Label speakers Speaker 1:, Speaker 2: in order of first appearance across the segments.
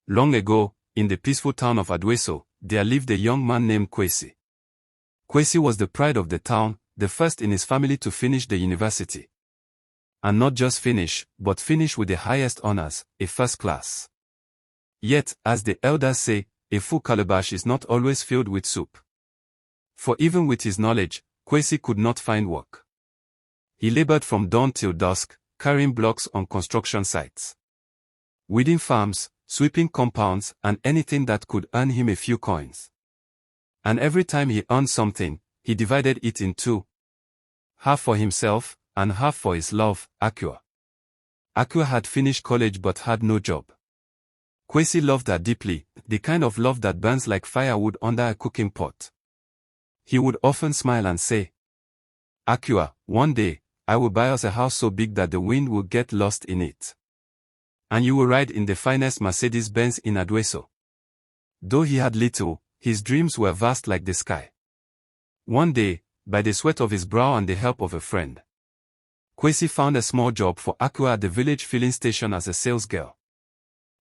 Speaker 1: Long ago, in the peaceful town of Adweso, there lived a young man named Kwesi. Kwesi was the pride of the town, the first in his family to finish the university. And not just finish, but finish with the highest honors, a first class. Yet, as the elders say, a full calabash is not always filled with soup. For even with his knowledge, Kwesi could not find work. He labored from dawn till dusk, carrying blocks on construction sites, weeding farms, sweeping compounds, and anything that could earn him a few coins. And every time he earned something, he divided it in two. Half for himself, and half for his love, Akua. Akua had finished college but had no job. Kwesi loved her deeply, the kind of love that burns like firewood under a cooking pot. He would often smile and say, "Akua, one day, I will buy us a house so big that the wind will get lost in it. And you will ride in the finest Mercedes-Benz in Adweso." Though he had little, his dreams were vast like the sky. One day, by the sweat of his brow and the help of a friend, Kwesi found a small job for Akua at the village filling station as a sales girl.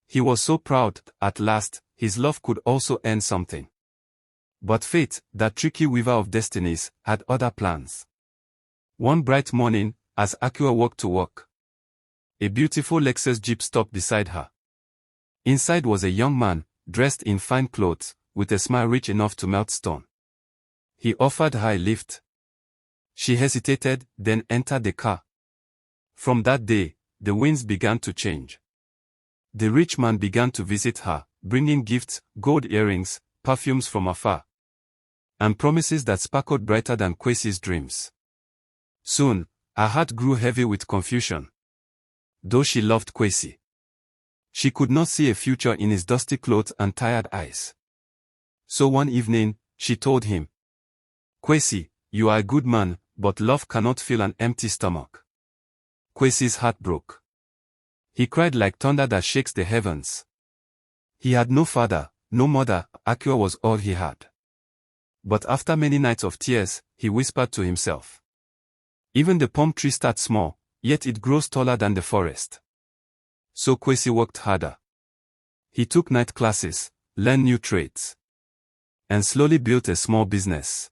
Speaker 1: He was so proud, at last, his love could also earn something. But fate, that tricky weaver of destinies, had other plans. One bright morning, as Akua walked to work, a beautiful Lexus Jeep stopped beside her. Inside was a young man, dressed in fine clothes, with a smile rich enough to melt stone. He offered her a lift. She hesitated, then entered the car. From that day, the winds began to change. The rich man began to visit her, bringing gifts, gold earrings, perfumes from afar, and promises that sparkled brighter than Kwesi's dreams. Soon, her heart grew heavy with confusion. Though she loved Kwesi, she could not see a future in his dusty clothes and tired eyes. So one evening, she told him, "Kwesi, you are a good man, but love cannot fill an empty stomach." Kwesi's heart broke. He cried like thunder that shakes the heavens. He had no father, no mother, Akua was all he had. But after many nights of tears, he whispered to himself, "Even the palm tree starts small, yet it grows taller than the forest." So Kwesi worked harder. He took night classes, learned new trades, and slowly built a small business.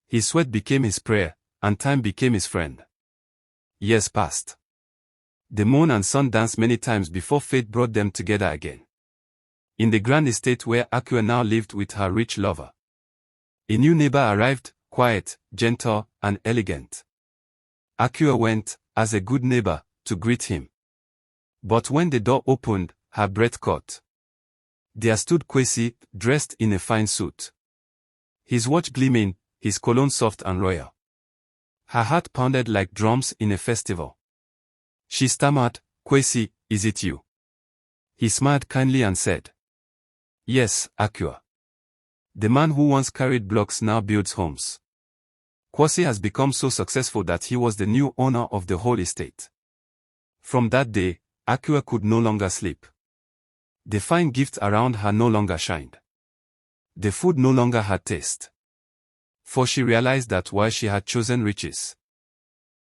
Speaker 1: His sweat became his prayer, and time became his friend. Years passed. The moon and sun danced many times before fate brought them together again. In the grand estate where Akua now lived with her rich lover, a new neighbor arrived, quiet, gentle, and elegant. Akua went, as a good neighbor, to greet him. But when the door opened, her breath caught. There stood Kwesi, dressed in a fine suit, his watch gleaming, his cologne soft and royal. Her heart pounded like drums in a festival. She stammered, "Kwesi, is it you?" He smiled kindly and said, "Yes, Akua. The man who once carried blocks now builds homes." Kwesi has become so successful that he was the new owner of the whole estate. From that day, Akua could no longer sleep. The fine gifts around her no longer shined. The food no longer had taste. For she realized that while she had chosen riches,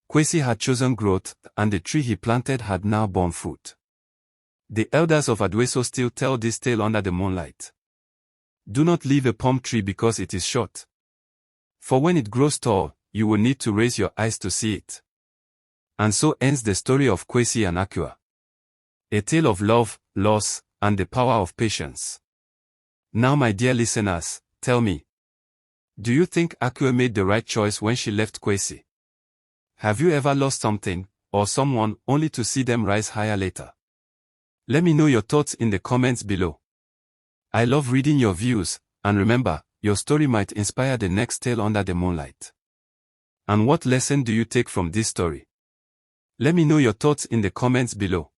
Speaker 1: Kwesi had chosen growth, and the tree he planted had now borne fruit. The elders of Adweso still tell this tale under the moonlight. Do not leave a palm tree because it is short. For when it grows tall, you will need to raise your eyes to see it. And so ends the story of Kwesi and Akua. A tale of love, loss, and the power of patience. Now my dear listeners, tell me, do you think Akua made the right choice when she left Kwesi? Have you ever lost something, or someone, only to see them rise higher later? Let me know your thoughts in the comments below. I love reading your views, and remember, your story might inspire the next tale under the moonlight. And what lesson do you take from this story? Let me know your thoughts in the comments below.